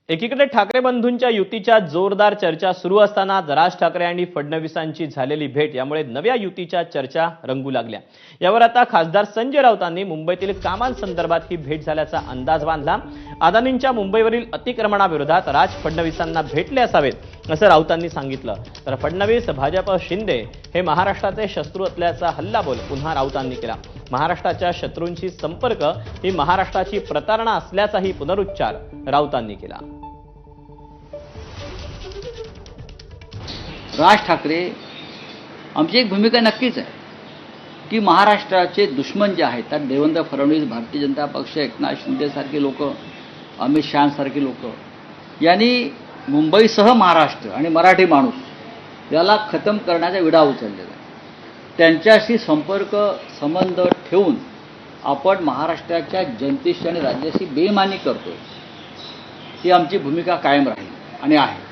एकीकडे ठाकरे बंधूंच्या युतीच्या जोरदार चर्चा सुरू असताना राज ठाकरे आणि फडणवीसांची झालेली भेट यामुळे नव्या युतीच्या चर्चा रंगू लागल्या। यावर आता खासदार संजय राऊतांनी मुंबईतील कामांसंदर्भात ही भेट झाल्याचा अंदाज बांधला। अदानींच्या मुंबईवरील अतिक्रमणाविरोधात राज फडणवीसांना भेटले असावेत असं राऊतांनी सांगितलं। तर फडणवीस, भाजप, शिंदे हे महाराष्ट्राचे शत्रू असल्याचा हल्लाबोल पुन्हा राऊतांनी केला। महाराष्ट्राच्या शत्रूंशी संपर्क ही महाराष्ट्राची प्रतारणा असल्याचाही पुनरुच्चार राऊतांनी केला। राज ठाकरे आमची एक भूमिका नक्कीच आहे की महाराष्ट्राचे दुश्मन जे आहेत त्यात देवेंद्र फडणवीस, भारतीय जनता पक्ष, एकनाथ शिंदे सारखे लोक, अमित शाह सारखे लोक यांनी मुंबईसह महाराष्ट्र आणि मराठी माणूस याला खतम करण्याचा विडा उचललेला आहे। त्यांच्याशी संपर्क संबंध ठेवून आपण महाराष्ट्राच्या जनतेशी आणि राज्याशी बेईमानी करतोय, ही आमची भूमिका कायम राहील आणि आहे।